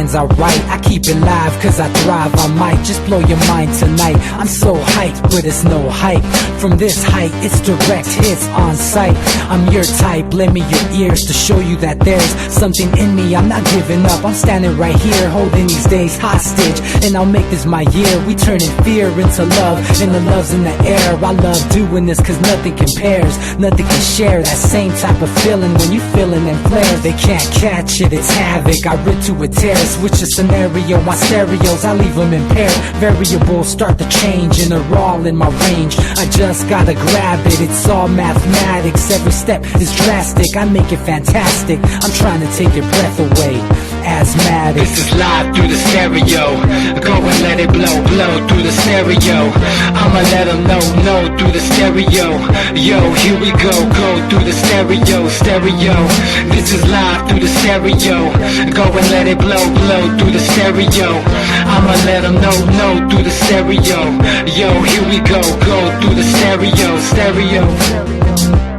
lines I write, I keep it live cause I thrive. I might just blow your mind tonight. I'm so hyped, but it's no hype. From this height, it's direct hits on sight. I'm your type, lend me your ears to show you that there's something in me. I'm not giving up, I'm standing right here, holding these days hostage, and I'll make this my year. We turning fear into love, and the love's in the air. I love doing this cause nothing compares, nothing can share that same type of feeling when you feeling them flares. They can't catch it, it's havoc. I rip to a tear, switch a scenario, my stereos, I leave them impaired. Variables start to change and they're all in my range. I just gotta grab it, it's all mathematics. Every step is drastic, I make it fantastic. I'm trying to take your breath away, asthmatic. This is live through the stereo. Go and let it blow, blow through the stereo. I'ma let them know through the stereo. Yo, here we go through the stereo, stereo. This is live through the stereo. Go and let it blow, blow through the stereo. I'ma let them know through the stereo. Yo, here we go through the stereo, stereo.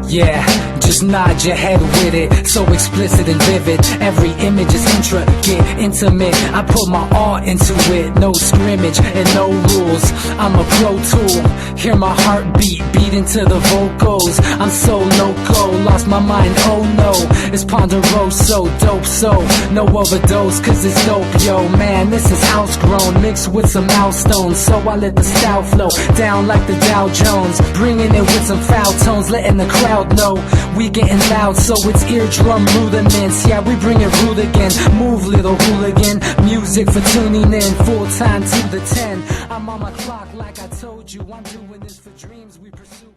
Yeah, just nod your head with it, so explicit and vivid. Every image is intricate, intimate. I put my all into it, no scrimmage and no rules. I'm a pro tool, hear my heartbeat beat into the vocals. I'm so loco, lost my mind, oh no. It's ponderoso, dope, so no overdose, cause it's dope, yo. Man, this is house grown, mixed with some milestones. So I let the style flow down like the Dow Jones, bringing it with some foul tones, letting the crowd know we getting loud, so it's eardrum rudiments. Yeah, we bring it rude again. Move, little hooligan. Music for tuning in, full time to the 10. I'm on my clock like I told you. I'm doing this for dreams we pursuing.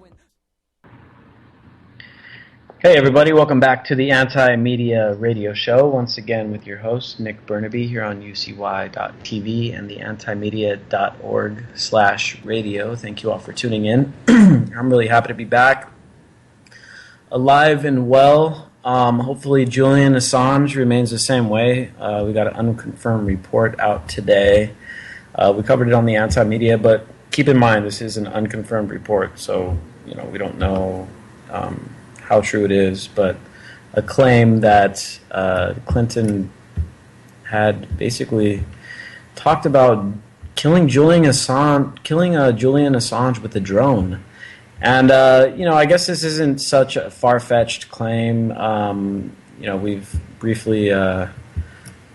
Hey everybody, welcome back to the Anti-Media Radio Show. Once again with your host, Nick Bernabe, here on UCY.tv and the antimedia.org/radio. Thank you all for tuning in. I'm really happy to be back, alive and well. Hopefully Julian Assange remains the same way. We got an unconfirmed report out today. We covered it on the Anti-Media, but keep in mind this is an unconfirmed report, so we don't know how true it is, but a claim that Clinton had basically talked about killing Julian Assange with a drone. And, I guess this isn't such a far-fetched claim. We've briefly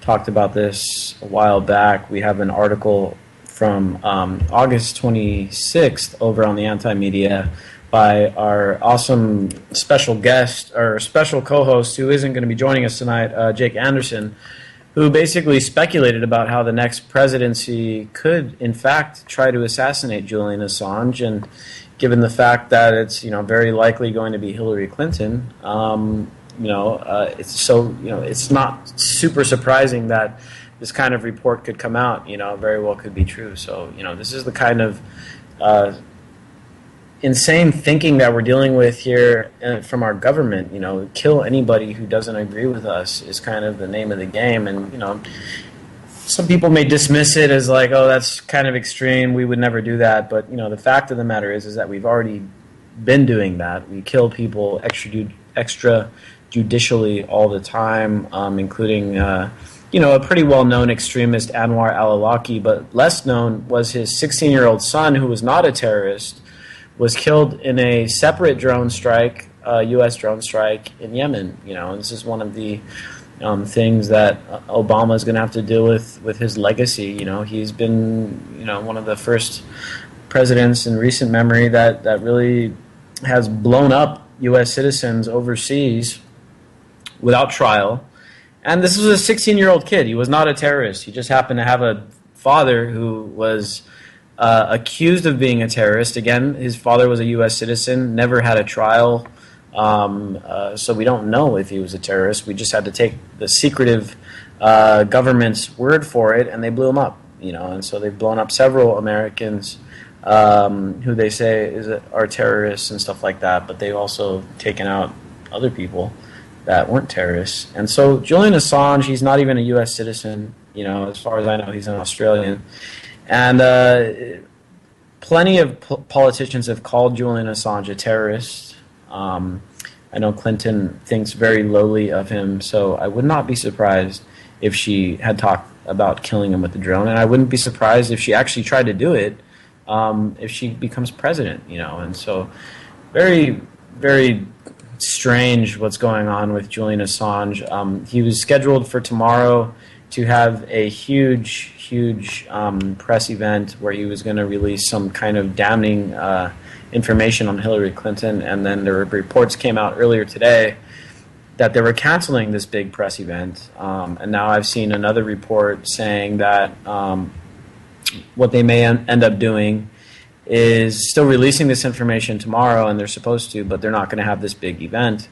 talked about this a while back. We have an article from August 26th over on the Anti-Media by our awesome special guest, or special co-host, who isn't going to be joining us tonight, Jake Anderson, who basically speculated about how the next presidency could, in fact, try to assassinate Julian Assange. And given the fact that it's very likely going to be Hillary Clinton, it's not super surprising that this kind of report could come out. Very well could be true. So this is the kind of insane thinking that we're dealing with here from our government. Kill anybody who doesn't agree with us is kind of the name of the game. And some people may dismiss it as like, oh, that's kind of extreme, we would never do that. But the fact of the matter is that we've already been doing that. We kill people extrajudicially all the time, including a pretty well-known extremist, Anwar al-Awlaki, but less known was his 16-year-old son, who was not a terrorist, was killed in a separate drone strike, U.S. drone strike in Yemen. And this is one of the things that Obama is going to have to deal with his legacy. He's been one of the first presidents in recent memory that really has blown up U.S. citizens overseas without trial. And this was a 16-year-old kid. He was not a terrorist. He just happened to have a father who was accused of being a terrorist. Again, his father was a U.S. citizen, never had a trial, so we don't know if he was a terrorist. We just had to take the secretive government's word for it, and they blew him up. And so they've blown up several Americans who they say are terrorists and stuff like that, but they've also taken out other people that weren't terrorists. And so Julian Assange, he's not even a U.S. citizen. As far as I know, he's an Australian. And plenty of politicians have called Julian Assange a terrorist. I know Clinton thinks very lowly of him, so I would not be surprised if she had talked about killing him with the drone, and I wouldn't be surprised if she actually tried to do it if she becomes president. And so very, very strange what's going on with Julian Assange. He was scheduled for tomorrow to have a huge press event where he was going to release some kind of damning information on Hillary Clinton, and then the reports came out earlier today that they were canceling this big press event. And now I've seen another report saying that what they may end up doing is still releasing this information tomorrow, and they're supposed to, but they're not going to have this big event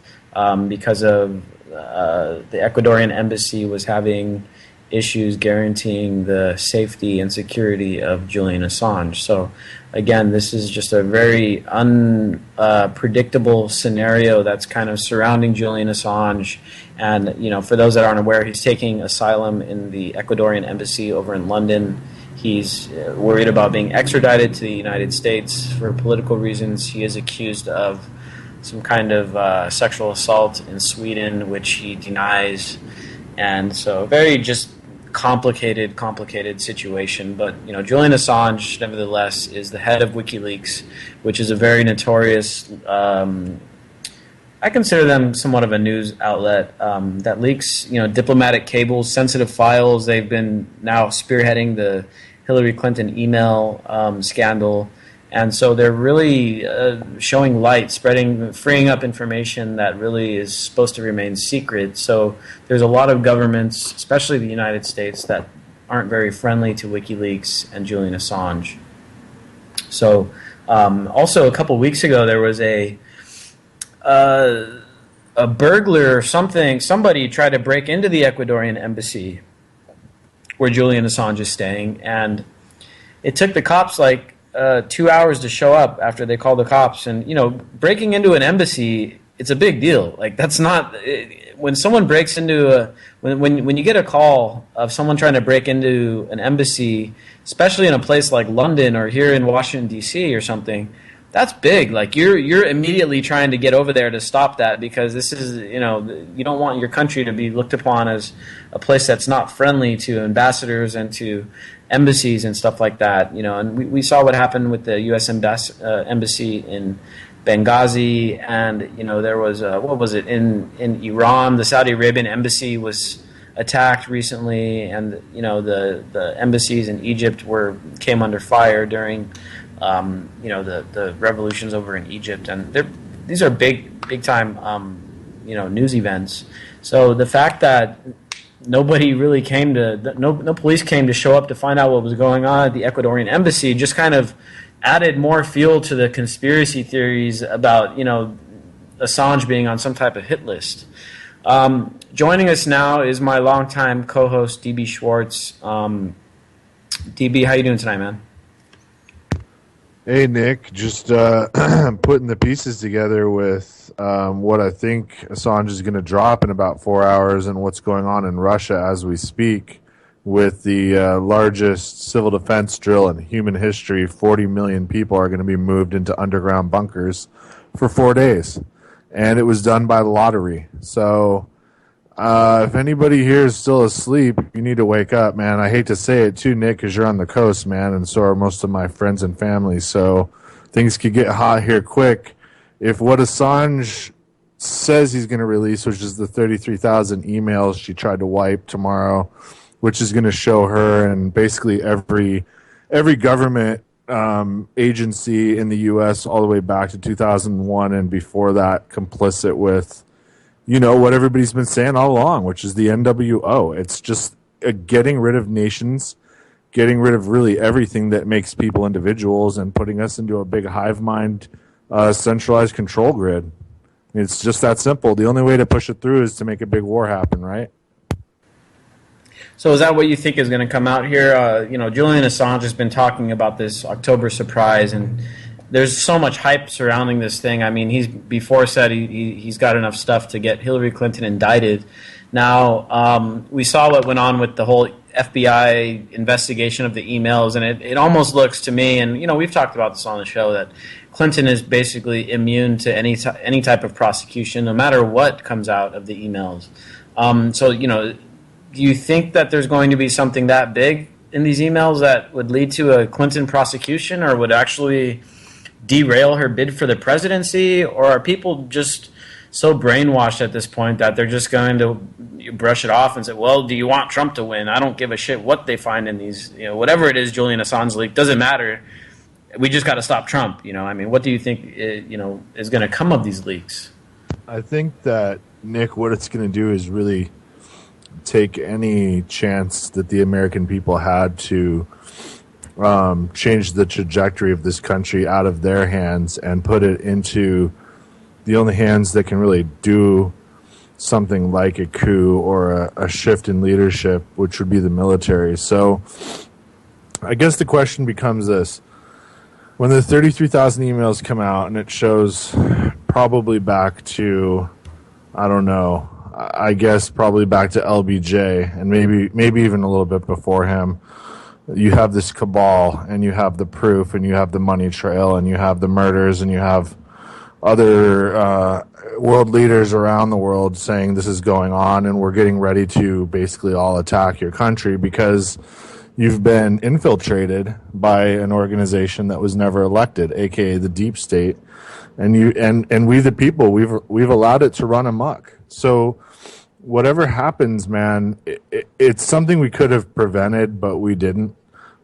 because of the Ecuadorian embassy was having issues guaranteeing the safety and security of Julian Assange. So again, this is just a very unpredictable scenario that's kind of surrounding Julian Assange. And for those that aren't aware, he's taking asylum in the Ecuadorian embassy over in London. He's worried about being extradited to the United States for political reasons. He is accused of some kind of sexual assault in Sweden, which he denies. And so very just complicated situation. But Julian Assange, nevertheless, is the head of WikiLeaks, which is a very notorious, I consider them somewhat of a news outlet that leaks diplomatic cables, sensitive files. They've been now spearheading the Hillary Clinton email scandal. And so they're really showing light, freeing up information that really is supposed to remain secret. So there's a lot of governments, especially the United States, that aren't very friendly to WikiLeaks and Julian Assange. So also a couple weeks ago, there was a burglar or something. Somebody tried to break into the Ecuadorian embassy where Julian Assange is staying, and it took the cops 2 hours to show up after they called the cops. And breaking into an embassy, it's a big deal. That's not when someone breaks into when you get a call of someone trying to break into an embassy, especially in a place like London or here in Washington D.C. or something. That's big. You're immediately trying to get over there to stop that, because this is you don't want your country to be looked upon as a place that's not friendly to ambassadors and to embassies and stuff like that. And we saw what happened with the U.S. embassy in Benghazi, and there was what was it in Iran? The Saudi Arabian embassy was attacked recently, and the embassies in Egypt came under fire during the revolutions over in Egypt, and these are big time news events. So the fact that nobody really no police came to show up to find out what was going on at the Ecuadorian embassy just kind of added more fuel to the conspiracy theories about Assange being on some type of hit list. Joining us now is my longtime co-host DB Schwartz. DB, how you doing tonight, man? Hey, Nick, just putting the pieces together with what I think Assange is going to drop in about 4 hours and what's going on in Russia as we speak with the largest civil defense drill in human history. 40 million people are going to be moved into underground bunkers for 4 days. And it was done by lottery. So if anybody here is still asleep, you need to wake up, man. I hate to say it too, Nick, because you're on the coast, man, and so are most of my friends and family. So things could get hot here quick. If what Assange says he's going to release, which is the 33,000 emails she tried to wipe tomorrow, which is going to show her and basically every government agency in the U.S. all the way back to 2001 and before that complicit with what everybody's been saying all along, which is the NWO. It's just getting rid of nations, getting rid of really everything that makes people individuals and putting us into a big hive mind, centralized control grid. It's just that simple. The only way to push it through is to make a big war happen, right? So is that what you think is going to come out here? Julian Assange has been talking about this October surprise, and there's so much hype surrounding this thing. I mean, he's before said he's got enough stuff to get Hillary Clinton indicted. Now, we saw what went on with the whole FBI investigation of the emails, and it almost looks to me, and we've talked about this on the show, that Clinton is basically immune to any type of prosecution, no matter what comes out of the emails. So do you think that there's going to be something that big in these emails that would lead to a Clinton prosecution or would actually derail her bid for the presidency? Or are people just so brainwashed at this point that they're just going to brush it off and say, well, do you want Trump to win? I don't give a shit what they find in these, whatever it is, Julian Assange leak, doesn't matter. We just got to stop Trump. I mean, what do you think, is going to come of these leaks? I think that, Nick, what it's going to do is really take any chance that the American people had to change the trajectory of this country out of their hands and put it into the only hands that can really do something like a coup or a shift in leadership, which would be the military. So I guess the question becomes this. When the 33,000 emails come out and it shows probably back to, I don't know, I guess probably back to LBJ and maybe even a little bit before him, you have this cabal and you have the proof and you have the money trail and you have the murders and you have other world leaders around the world saying this is going on and we're getting ready to basically all attack your country because you've been infiltrated by an organization that was never elected, aka the deep state, and we the people, we've allowed it to run amok. So whatever happens, man, it's something we could have prevented, but we didn't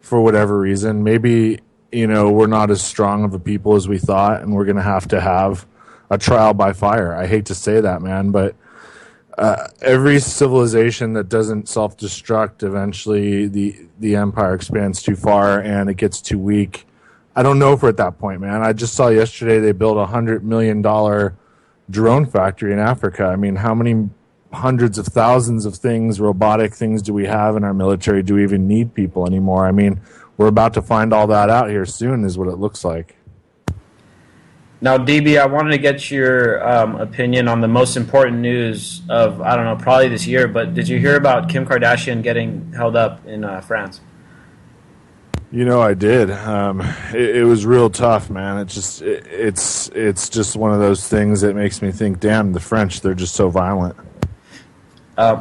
for whatever reason. Maybe we're not as strong of a people as we thought, and we're going to have a trial by fire. I hate to say that, man, but every civilization that doesn't self-destruct, eventually the empire expands too far and it gets too weak. I don't know if we're at that point, man. I just saw yesterday they built $100 million drone factory in Africa. I mean, how many hundreds of thousands of things, robotic things, do we have in our military? Do we even need people anymore? I mean, we're about to find all that out here soon is what it looks like. Now, DB, I wanted to get your opinion on the most important news of, I don't know, probably this year, but did you hear about Kim Kardashian getting held up in France? I did. It was real tough, man. It's just one of those things that makes me think, damn, the French, they're just so violent. All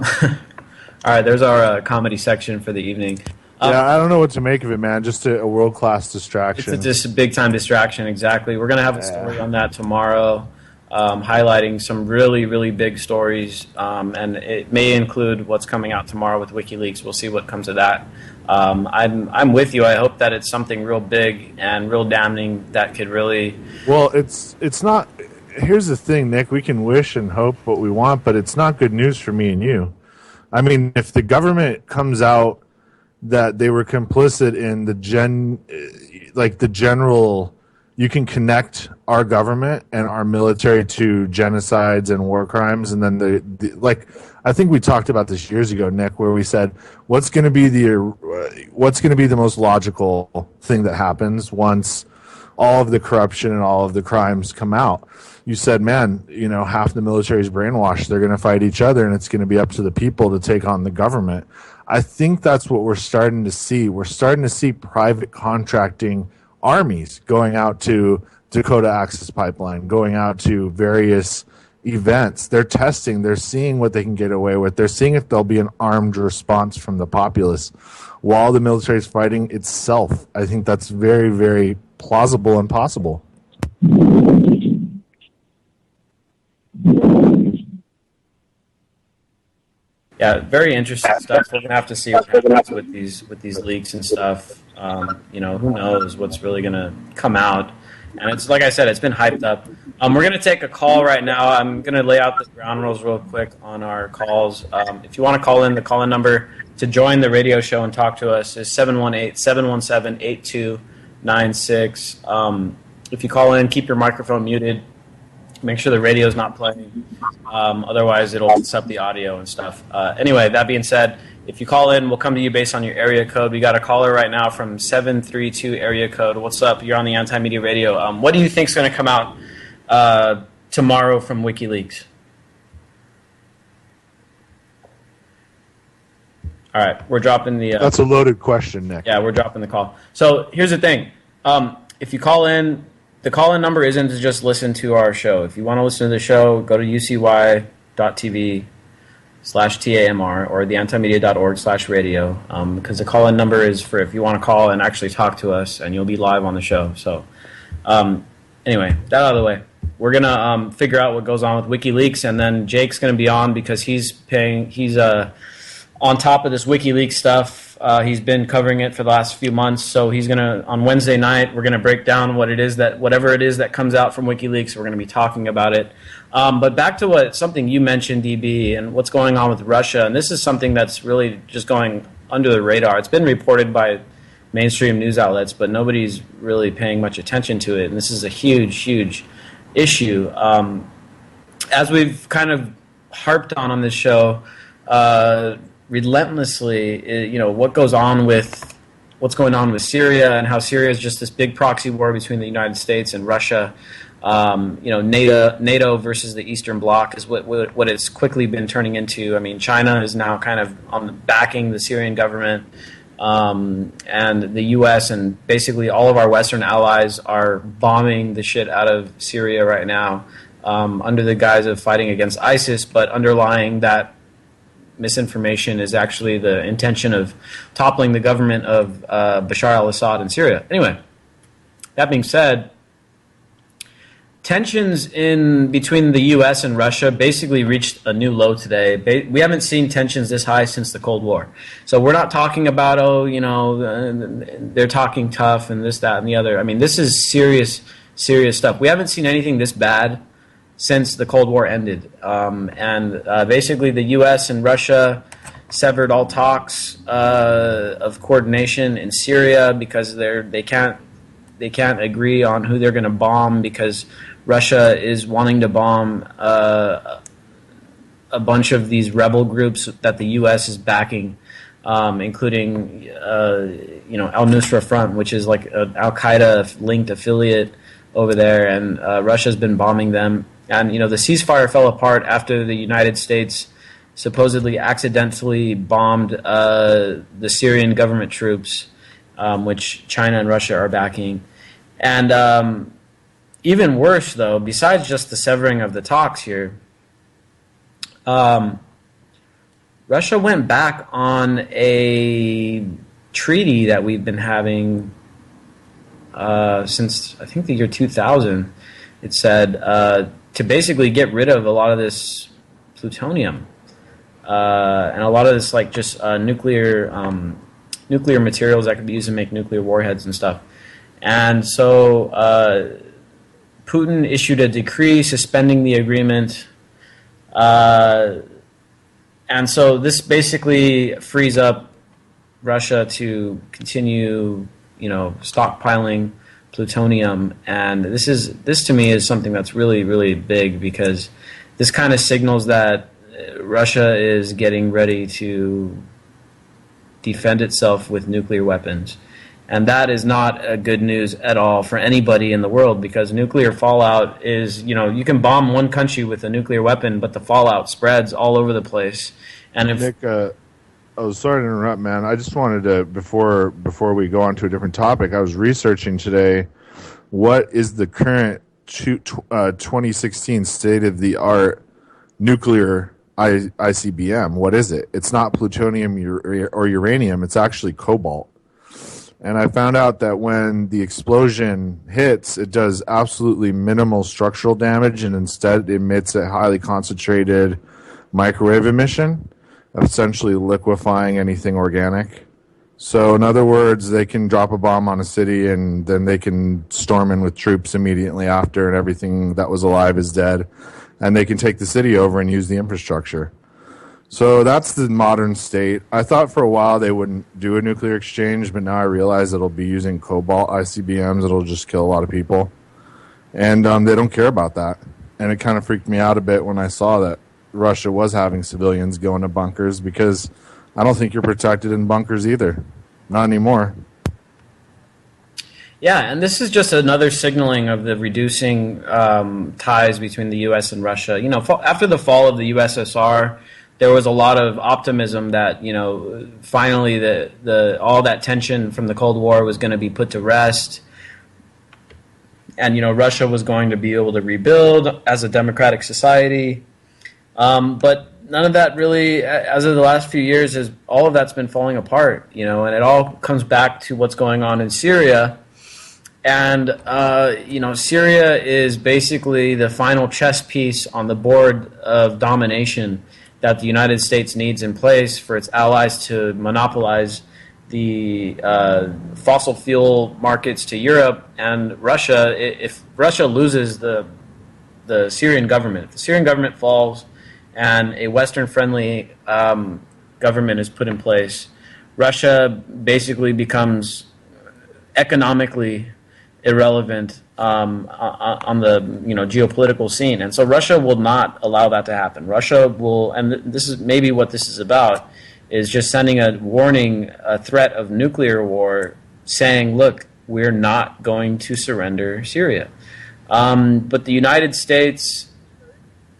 right, there's our comedy section for the evening. Yeah, I don't know what to make of it, man. Just a world-class distraction. It's just a big-time distraction, exactly. We're going to have a story on that tomorrow, highlighting some really, really big stories, and it may include what's coming out tomorrow with WikiLeaks. We'll see what comes of that. I'm with you. I hope that it's something real big and real damning that could really... Well, it's not... Here's the thing, Nick. We can wish and hope what we want, but it's not good news for me and you. I mean, if the government comes out that they were complicit in the general, you can connect our government and our military to genocides and war crimes, and then I think we talked about this years ago, Nick, where we said what's going to be the most logical thing that happens once all of the corruption and all of the crimes come out. You said, man, half the military is brainwashed. They're going to fight each other, and it's going to be up to the people to take on the government. I think that's what we're starting to see. We're starting to see private contracting armies going out to Dakota Access Pipeline, going out to various events. They're testing. They're seeing what they can get away with. They're seeing if there'll be an armed response from the populace while the military is fighting itself. I think that's very, very plausible and possible. Yeah, very interesting stuff. We're gonna have to see what happens with these leaks and stuff. Who knows what's really gonna come out? And it's like I said, it's been hyped up. We're gonna take a call right now. I'm gonna lay out the ground rules real quick on our calls. If you want to call in, the call-in number to join the radio show and talk to us is 718-717-8296. If you call in, keep your microphone muted. Make sure the radio's not playing. Otherwise, it'll mess up the audio and stuff. Anyway, that being said, if you call in, we'll come to you based on your area code. We got a caller right now from 732 area code. What's up? You're on the Anti-Media Radio. What do you think is going to come out tomorrow from WikiLeaks? All right, we're dropping the... That's a loaded question, Nick. Yeah, we're dropping the call. So here's the thing. If you call in... The call-in number isn't to just listen to our show. If you want to listen to the show, go to ucy.tv, /TAMR or theantimedia.org/radio, because the call-in number is for if you want to call and actually talk to us, and you'll be live on the show. So anyway, that out of the way. We're going to figure out what goes on with WikiLeaks, and then Jake's going to be on because he's on top of this WikiLeaks stuff. He's been covering it for the last few months, so he's going to, on Wednesday night, we're going to break down whatever it is that comes out from WikiLeaks. We're going to be talking about it. But back to something you mentioned, DB, and what's going on with Russia, and this is something that's really just going under the radar. It's been reported by mainstream news outlets, but nobody's really paying much attention to it, and this is a huge, huge issue. As we've kind of harped on this show, relentlessly, what's going on with Syria, and how Syria is just this big proxy war between the United States and Russia. NATO versus the Eastern Bloc is what it's quickly been turning into. I mean, China is now kind of backing the Syrian government, and the U.S. and basically all of our Western allies are bombing the shit out of Syria right now, under the guise of fighting against ISIS, but underlying that misinformation is actually the intention of toppling the government of Bashar al-Assad in Syria. Anyway, that being said, tensions in between the U.S. and Russia basically reached a new low today. We haven't seen tensions this high since the Cold War. So we're not talking about, they're talking tough and this, that, and the other. I mean, this is serious, serious stuff. We haven't seen anything this bad since the Cold War ended. Basically the U.S. and Russia severed all talks of coordination in Syria because they can't agree on who they're going to bomb, because Russia is wanting to bomb a bunch of these rebel groups that the U.S. is backing, including Al-Nusra Front, which is like an Al-Qaeda linked affiliate over there, and Russia's been bombing them. And the ceasefire fell apart after the United States supposedly accidentally bombed the Syrian government troops, which China and Russia are backing. And even worse, though, besides just the severing of the talks here, Russia went back on a treaty that we've been having since, I think, the year 2000. It said to basically get rid of a lot of this plutonium and a lot of this, like, just nuclear materials that could be used to make nuclear warheads and stuff. And so Putin issued a decree suspending the agreement. And so this basically frees up Russia to continue, stockpiling plutonium. And this to me is something that's really, really big, because this kind of signals that Russia is getting ready to defend itself with nuclear weapons. And that is not a good news at all for anybody in the world, because nuclear fallout is, you can bomb one country with a nuclear weapon, but the fallout spreads all over the place. And if Nick, sorry to interrupt, man. I just wanted to, before we go on to a different topic, I was researching today what is the current 2016 state-of-the-art nuclear ICBM. What is it? It's not plutonium or uranium. It's actually cobalt. And I found out that when the explosion hits, it does absolutely minimal structural damage, and instead emits a highly concentrated microwave emission, essentially liquefying anything organic. So in other words, they can drop a bomb on a city, and then they can storm in with troops immediately after, and everything that was alive is dead. And they can take the city over and use the infrastructure. So that's the modern state. I thought for a while they wouldn't do a nuclear exchange, but now I realize it'll be using cobalt ICBMs. It'll just kill a lot of people. And they don't care about that. And it kind of freaked me out a bit when I saw that Russia was having civilians go into bunkers, because I don't think you're protected in bunkers either. Not anymore. Yeah, and this is just another signaling of the reducing ties between the U.S. and Russia. After the fall of the USSR, there was a lot of optimism that, finally the all that tension from the Cold War was going to be put to rest. And, Russia was going to be able to rebuild as a democratic society. But none of that really, as of the last few years, is all of that's been falling apart, you know, and it all comes back to what's going on in Syria. And, you know, Syria is basically the final chess piece on the board of domination that the United States needs in place for its allies to monopolize the fossil fuel markets to Europe and Russia. If Russia loses the Syrian government, if the Syrian government falls and a Western-friendly government is put in place, Russia basically becomes economically irrelevant on the geopolitical scene, and so Russia will not allow that to happen. Russia will, and this is maybe what this is about, is just sending a warning, a threat of nuclear war, saying, "Look, we're not going to surrender Syria." But the United States,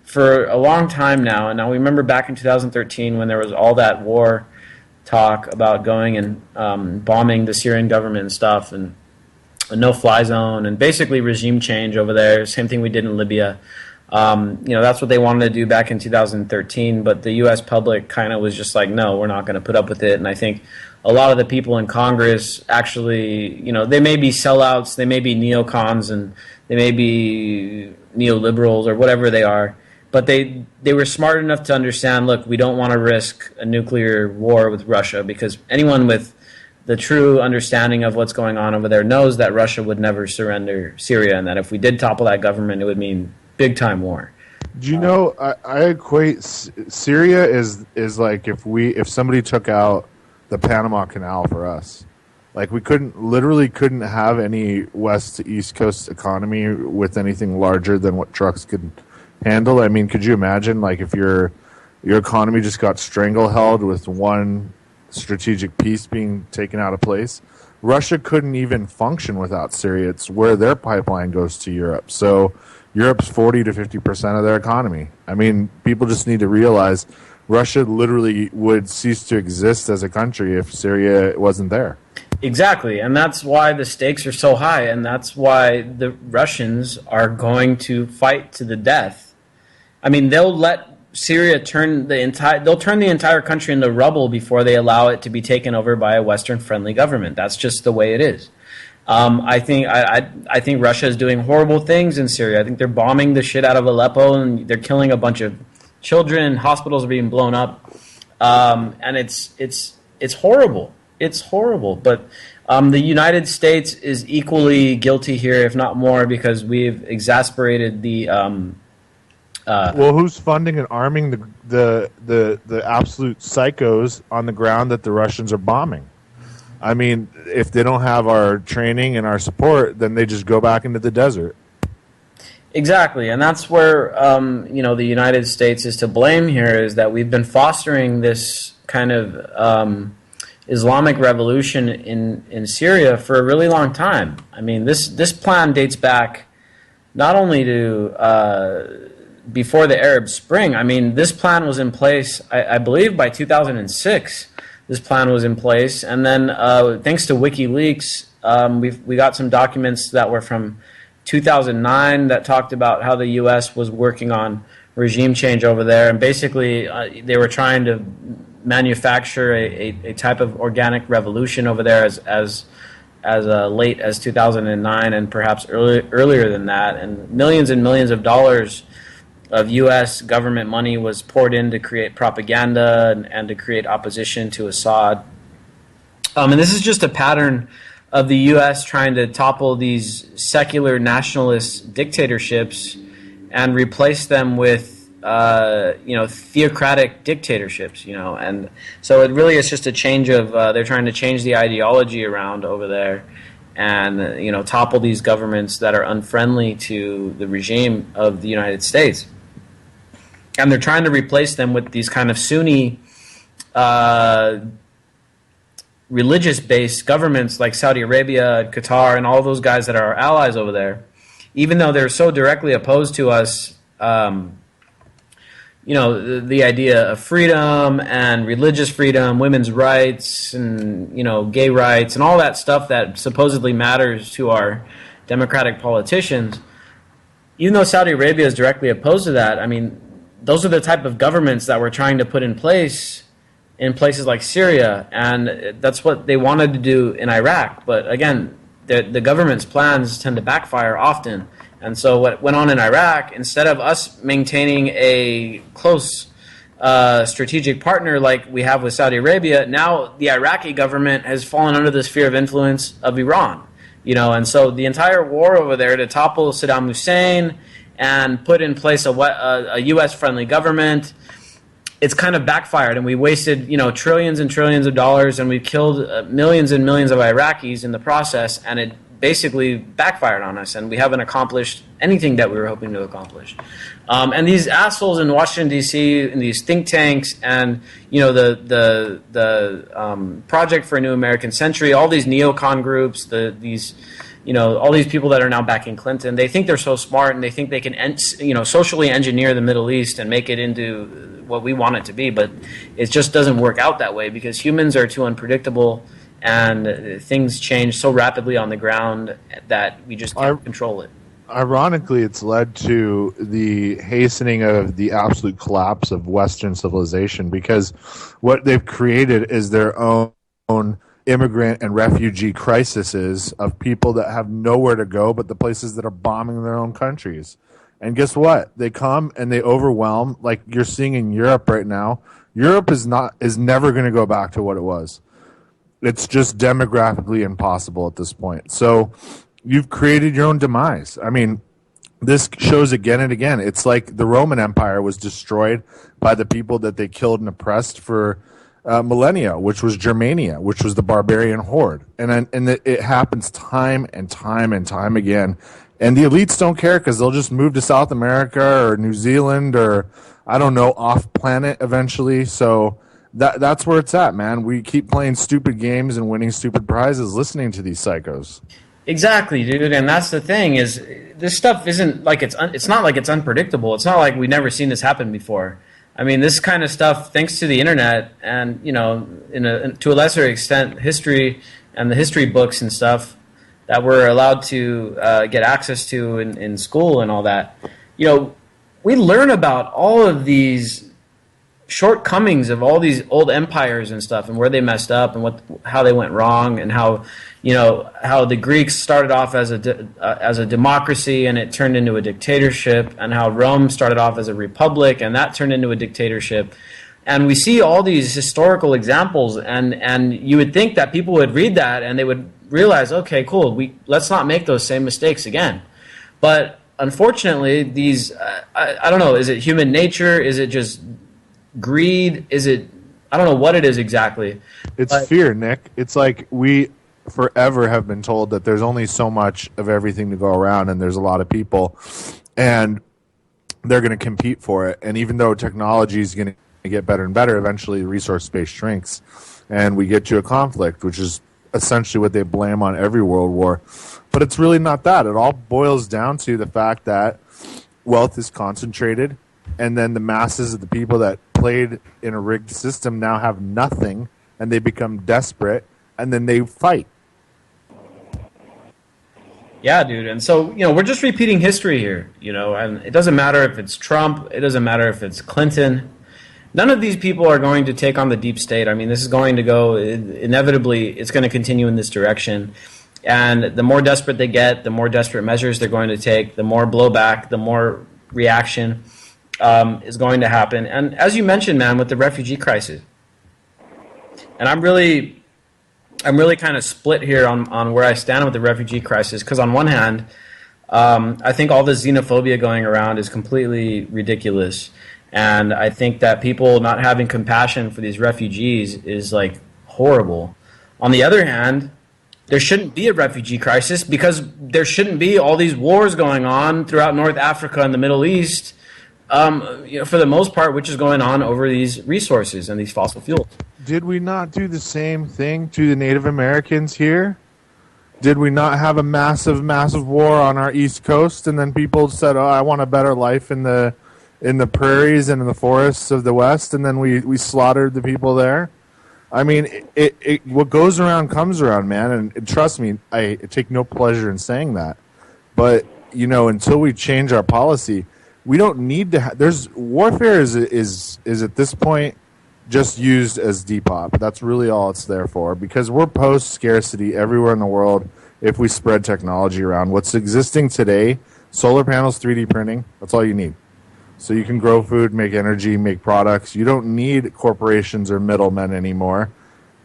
for a long time now, and now we remember back in 2013 when there was all that war talk about going and bombing the Syrian government and stuff, and a no-fly zone, and basically regime change over there. Same thing we did in Libya. That's what they wanted to do back in 2013, but the U.S. public kind of was just like, no, we're not going to put up with it. And I think a lot of the people in Congress actually, they may be sellouts, they may be neocons, and they may be neoliberals or whatever they are, but they were smart enough to understand, look, we don't want to risk a nuclear war with Russia, because anyone with the true understanding of what's going on over there knows that Russia would never surrender Syria, and that if we did topple that government, it would mean big-time war. Do you know, I equate Syria is like if somebody took out the Panama Canal for us. Like, we literally couldn't have any west to east coast economy with anything larger than what trucks could handle. I mean, could you imagine, like, if your economy just got strangled with one strategic piece being taken out of place? Russia couldn't even function without Syria. It's where their pipeline goes to Europe. So Europe's 40 to 50% of their economy. I mean, people just need to realize Russia literally would cease to exist as a country if Syria wasn't there. Exactly, and that's why the stakes are so high, and that's why the Russians are going to fight to the death. I mean, they'll let Syria turn the entire country into rubble before they allow it to be taken over by a Western-friendly government. That's just the way it is. I think Russia is doing horrible things in Syria. I think they're bombing the shit out of Aleppo, and they're killing a bunch of children. Hospitals are being blown up, and it's horrible. It's horrible. But the United States is equally guilty here, if not more, because we've exasperated the. Well, who's funding and arming the absolute psychos on the ground that the Russians are bombing? I mean, if they don't have our training and our support, then they just go back into the desert. Exactly, and that's where the United States is to blame here, is that we've been fostering this kind of Islamic revolution in Syria for a really long time. I mean, this plan dates back not only to before the Arab Spring. I mean, this plan was in place, I believe, by 2006. This plan was in place, and then thanks to WikiLeaks, we got some documents that were from 2009 that talked about how the U.S. was working on regime change over there, and basically they were trying to manufacture a type of organic revolution over there as late as 2009, and perhaps earlier than that, and millions of dollars of U.S. government money was poured in to create propaganda and to create opposition to Assad. And this is just a pattern of the U.S. trying to topple these secular nationalist dictatorships and replace them with, theocratic dictatorships, And so it really is just a change of, they're trying to change the ideology around over there and, topple these governments that are unfriendly to the regime of the United States. And they're trying to replace them with these kind of Sunni religious-based governments like Saudi Arabia, Qatar, and all those guys that are our allies over there. Even though they're so directly opposed to us, the idea of freedom and religious freedom, women's rights, and, gay rights, and all that stuff that supposedly matters to our democratic politicians, even though Saudi Arabia is directly opposed to that, I mean, those are the type of governments that we're trying to put in place in places like Syria, and that's what they wanted to do in Iraq. But again, the government's plans tend to backfire often. And so what went on in Iraq, instead of us maintaining a close strategic partner like we have with Saudi Arabia, now the Iraqi government has fallen under the sphere of influence of Iran. And so the entire war over there to topple Saddam Hussein and put in place a U.S.-friendly government, it's kind of backfired, and we wasted trillions and trillions of dollars, and we've killed millions and millions of Iraqis in the process, and it basically backfired on us, and we haven't accomplished anything that we were hoping to accomplish. And these assholes in Washington D.C. and these think tanks, and the Project for a New American Century, all these neocon groups, all these people that are now backing Clinton, they think they're so smart, and they think they can socially engineer the Middle East and make it into what we want it to be, but it just doesn't work out that way because humans are too unpredictable, and things change so rapidly on the ground that we just can't control it. Ironically, it's led to the hastening of the absolute collapse of Western civilization, because what they've created is their own immigrant and refugee crises of people that have nowhere to go but the places that are bombing their own countries. And guess what? They come and they overwhelm, like you're seeing in Europe right now. Europe is never going to go back to what it was. It's just demographically impossible at this point. So you've created your own demise. I mean, this shows again and again. It's like the Roman Empire was destroyed by the people that they killed and oppressed for millennia, which was Germania, which was the barbarian horde. And it happens time and time and time again. And the elites don't care because they'll just move to South America or New Zealand or, I don't know, off planet eventually. So that's where it's at, man. We keep playing stupid games and winning stupid prizes listening to these psychos. Exactly, dude. And that's the thing is this stuff isn't like it's not like it's unpredictable. It's not like we've never seen this happen before. I mean, this kind of stuff, thanks to the internet and, to a lesser extent, history and the history books and stuff that we're allowed to get access to in school and all that, we learn about all of these shortcomings of all these old empires and stuff, and where they messed up, and how they went wrong, and how the Greeks started off as a democracy and it turned into a dictatorship, and how Rome started off as a republic and that turned into a dictatorship. And we see all these historical examples, and you would think that people would read that and they would realize, okay, cool, let's not make those same mistakes again. But unfortunately, these I don't know, is it human nature? Is it just greed? Is it, I don't know what it is exactly. It's fear, Nick. It's like we forever have been told that there's only so much of everything to go around, and there's a lot of people, and they're going to compete for it. And even though technology is going to get better and better, eventually the resource space shrinks, and we get to a conflict, which is essentially what they blame on every world war. But it's really not that. It all boils down to the fact that wealth is concentrated, and then the masses of the people that played in a rigged system now have nothing, and they become desperate, and then they fight. Yeah, dude. And so, we're just repeating history here, and it doesn't matter if it's Trump, it doesn't matter if it's Clinton. None of these people are going to take on the deep state. I mean, this is going to go, inevitably, it's going to continue in this direction. And the more desperate they get, the more desperate measures they're going to take, the more blowback, the more reaction is going to happen. And as you mentioned, man, with the refugee crisis, and I'm really kind of split here on where I stand with the refugee crisis, because on one hand, I think all this xenophobia going around is completely ridiculous. And I think that people not having compassion for these refugees is like horrible. On the other hand, there shouldn't be a refugee crisis because there shouldn't be all these wars going on throughout North Africa and the Middle East, for the most part, which is going on over these resources and these fossil fuels. Did we not do the same thing to the Native Americans here? Did we not have a massive, massive war on our East Coast, and then people said, "Oh, I want a better life in the prairies and in the forests of the West," and then we slaughtered the people there? I mean, what goes around comes around, man, and trust me, I take no pleasure in saying that. But, until we change our policy, We don't need to. There's warfare is at this point just used as Depop. That's really all it's there for, because we're post scarcity everywhere in the world. If we spread technology around, what's existing today, solar panels, 3D printing, that's all you need. So you can grow food, make energy, make products. You don't need corporations or middlemen anymore.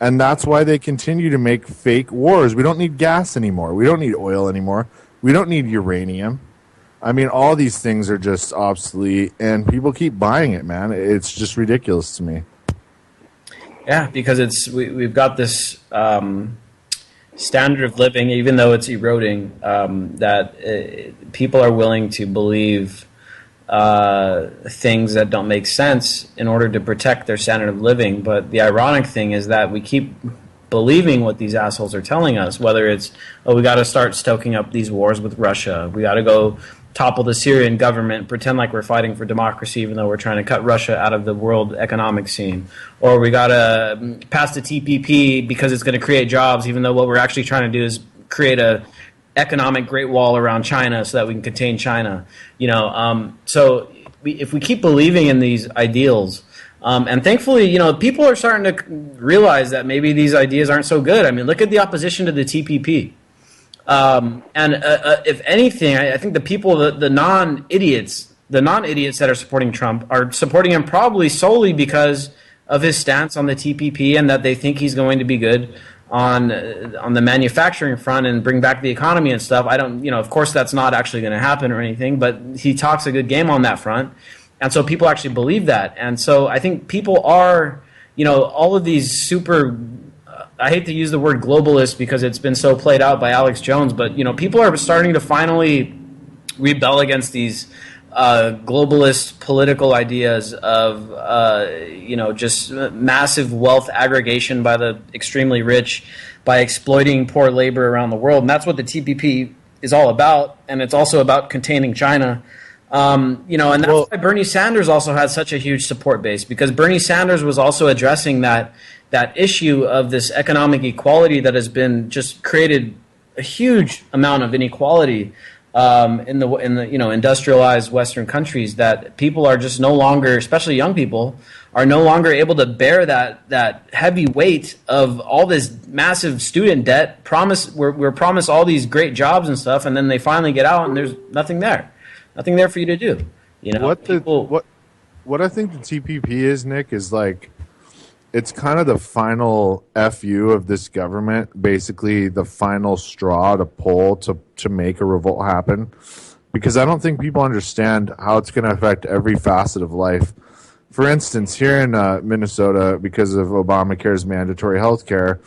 And that's why they continue to make fake wars. We don't need gas anymore. We don't need oil anymore. We don't need uranium. I mean, all these things are just obsolete, and people keep buying it, man. It's just ridiculous to me. Yeah, because we've got this standard of living, even though it's eroding, that people are willing to believe things that don't make sense in order to protect their standard of living. But the ironic thing is that we keep believing what these assholes are telling us, whether it's, oh, we got to start stoking up these wars with Russia, we got to go topple the Syrian government, pretend like we're fighting for democracy even though we're trying to cut Russia out of the world economic scene, or we got to pass the TPP because it's going to create jobs, even though what we're actually trying to do is create a economic Great Wall around China so that we can contain China. So if we keep believing in these ideals, and thankfully, people are starting to realize that maybe these ideas aren't so good. I mean, look at the opposition to the TPP. If anything, I think the people, the non-idiots that are supporting Trump are supporting him probably solely because of his stance on the TPP, and that they think he's going to be good on the manufacturing front and bring back the economy and stuff. Of course that's not actually going to happen or anything, but he talks a good game on that front. And so people actually believe that. And so I think people are, all of these super, I hate to use the word globalist because it's been so played out by Alex Jones, but, people are starting to finally rebel against these globalist political ideas of, just massive wealth aggregation by the extremely rich by exploiting poor labor around the world. And that's what the TPP is all about. And it's also about containing China. And that's why Bernie Sanders also had such a huge support base, because Bernie Sanders was also addressing that issue of this economic equality that has been just created a huge amount of inequality in the industrialized Western countries, that people are just no longer, especially young people, are no longer able to bear that heavy weight of all this massive student debt. We're promised all these great jobs and stuff, and then they finally get out and there's nothing there. Nothing there for you to do. What I think the TPP is, Nick, is like, it's kind of the final FU of this government, basically the final straw to pull to make a revolt happen. Because I don't think people understand how it's going to affect every facet of life. For instance, here in Minnesota, because of Obamacare's mandatory health care,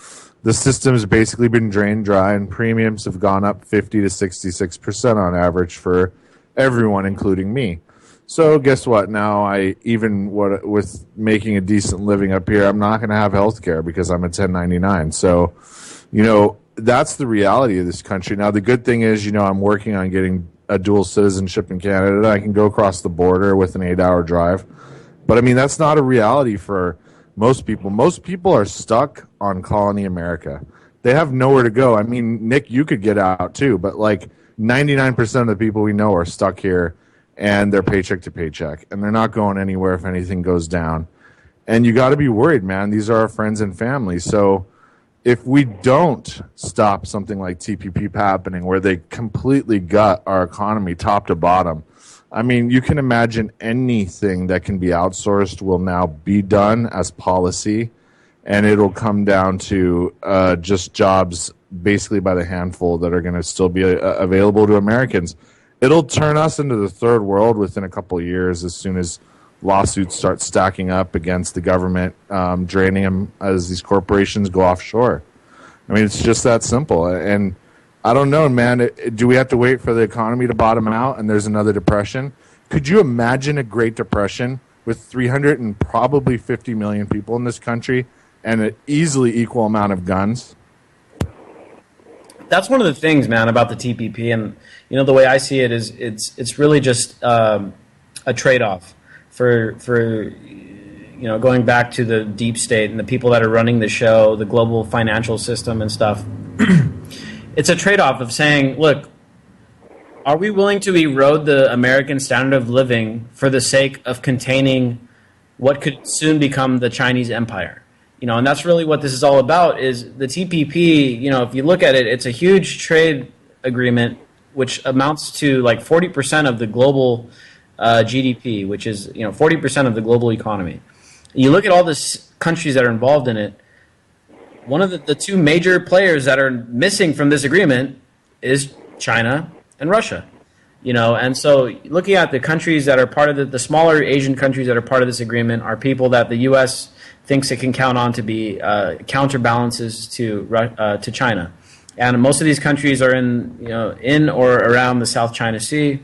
the system's basically been drained dry, and premiums have gone up 50 to 66% on average for everyone, including me. So guess what? Now with making a decent living up here, I'm not going to have health care because I'm a 1099. So, that's the reality of this country. Now, the good thing is, I'm working on getting a dual citizenship in Canada. I can go across the border with an 8-hour drive. But, I mean, that's not a reality for most people. Most people are stuck on colony America. They have nowhere to go. I mean, Nick, you could get out too, but 99% of the people we know are stuck here, and they're paycheck to paycheck, and they're not going anywhere if anything goes down. And you got to be worried, man. These are our friends and family. So if we don't stop something like TPP happening, where they completely gut our economy top to bottom, I mean, you can imagine anything that can be outsourced will now be done as policy, and it'll come down to just jobs basically by the handful that are going to still be available to Americans. It'll turn us into the third world within a couple of years, as soon as lawsuits start stacking up against the government, draining them as these corporations go offshore. I mean, it's just that simple. And I don't know, man. Do we have to wait for the economy to bottom out and there's another depression? Could you imagine a Great Depression with 350 million people in this country and an easily equal amount of guns? That's one of the things, man, about the TPP, and the way I see it is it's really just a trade-off for going back to the deep state and the people that are running the show, the global financial system and stuff. It's a trade-off of saying, look, Are we willing to erode the American standard of living for the sake of containing what could soon become the Chinese empire? And that's really what this is all about. Is the TPP? If you look at it, it's a huge trade agreement which amounts to like 40% of the global GDP, which is 40% of the global economy. You look at all the countries that are involved in it. One of the two major players that are missing from this agreement is China and Russia. And so looking at the countries that are part of the smaller Asian countries that are part of this agreement are people that the U.S. thinks it can count on to be counterbalances to China. And most of these countries are in or around the South China Sea.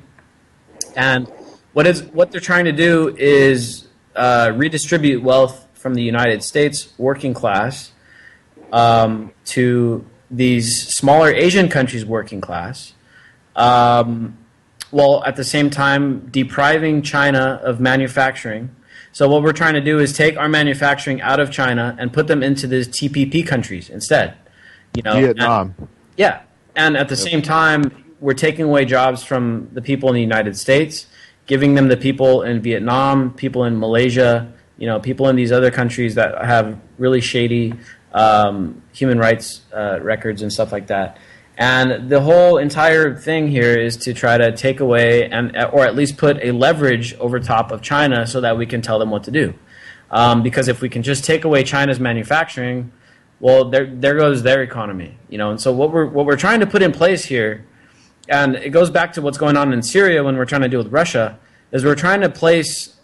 And what they're trying to do is redistribute wealth from the United States working class to these smaller Asian countries' working class, while at the same time depriving China of manufacturing. So what we're trying to do is take our manufacturing out of China and put them into the TPP countries instead. Vietnam. And at the same time, we're taking away jobs from the people in the United States, giving them the people in Vietnam, people in Malaysia, people in these other countries that have really shady human rights records and stuff like that. And the whole entire thing here is to try to take away or at least put a leverage over top of China so that we can tell them what to do. Because if we can just take away China's manufacturing, well, there goes their economy. And so what we're trying to put in place here, and it goes back to what's going on in Syria when we're trying to deal with Russia, is we're trying to place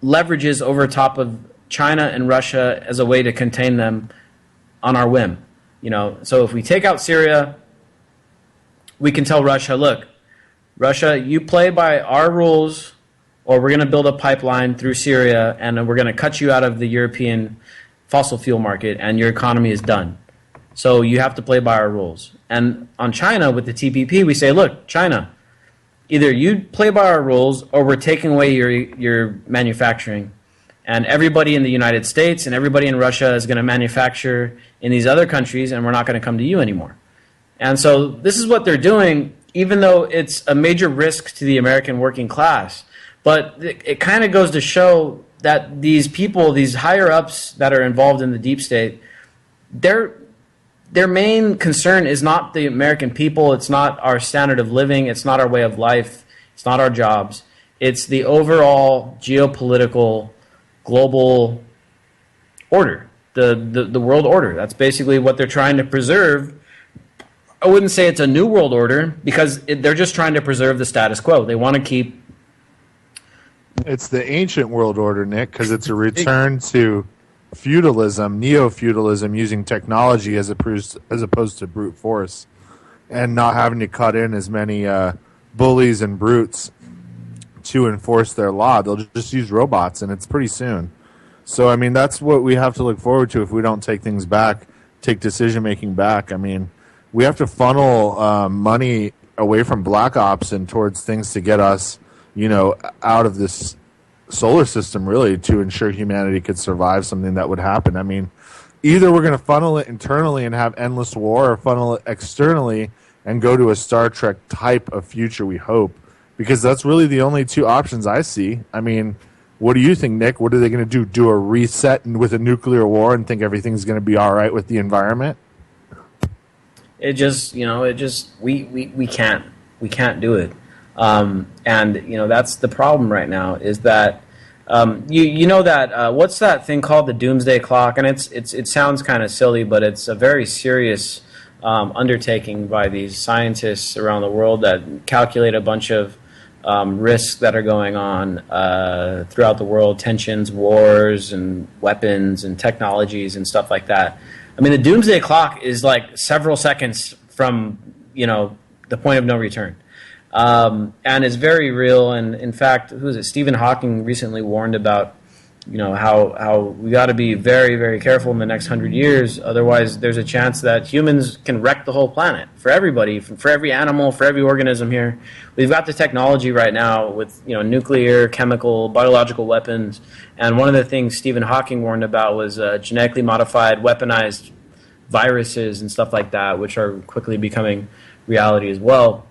leverages over top of China and Russia as a way to contain them on our whim. So if we take out Syria, we can tell Russia, look, Russia, you play by our rules, or we're going to build a pipeline through Syria, and we're going to cut you out of the European fossil fuel market, and your economy is done. So you have to play by our rules. And on China, with the TPP, we say, look, China, either you play by our rules, or we're taking away your manufacturing. And everybody in the United States and everybody in Russia is going to manufacture in these other countries, and we're not going to come to you anymore. And so this is what they're doing, even though it's a major risk to the American working class. But it kind of goes to show that these people, these higher-ups that are involved in the deep state, their main concern is not the American people. It's not our standard of living. It's not our way of life. It's not our jobs. It's the overall geopolitical global order, the world order. That's basically what they're trying to preserve. I wouldn't say it's a new world order, because they're just trying to preserve the status quo. They want to keep... It's the ancient world order, Nick, because it's a return to feudalism, neo-feudalism, using technology as opposed to brute force, and not having to cut in as many bullies and brutes to enforce their law. They'll just use robots, and it's pretty soon. So, I mean, that's what we have to look forward to if we don't take things back, take decision-making back. I mean, we have to funnel money away from black ops and towards things to get us, out of this solar system, really, to ensure humanity could survive something that would happen. I mean, either we're going to funnel it internally and have endless war, or funnel it externally and go to a Star Trek type of future, we hope. Because that's really the only two options I see. I mean, what do you think, Nick? What are they going to do? Do a reset with a nuclear war and think everything's going to be all right with the environment? We can't do it. And that's the problem right now, is that what's that thing called, the doomsday clock? And it sounds kind of silly, but it's a very serious undertaking by these scientists around the world that calculate a bunch of risks that are going on throughout the world, tensions, wars, and weapons and technologies and stuff like that. I mean, the doomsday clock is like several seconds from, the point of no return. And it's very real. And in fact, Stephen Hawking recently warned about, how we got to be very, very careful in the next 100 years. Otherwise, there's a chance that humans can wreck the whole planet for everybody, for every animal, for every organism here. We've got the technology right now with, nuclear, chemical, biological weapons. And one of the things Stephen Hawking warned about was genetically modified, weaponized viruses and stuff like that, which are quickly becoming reality as well.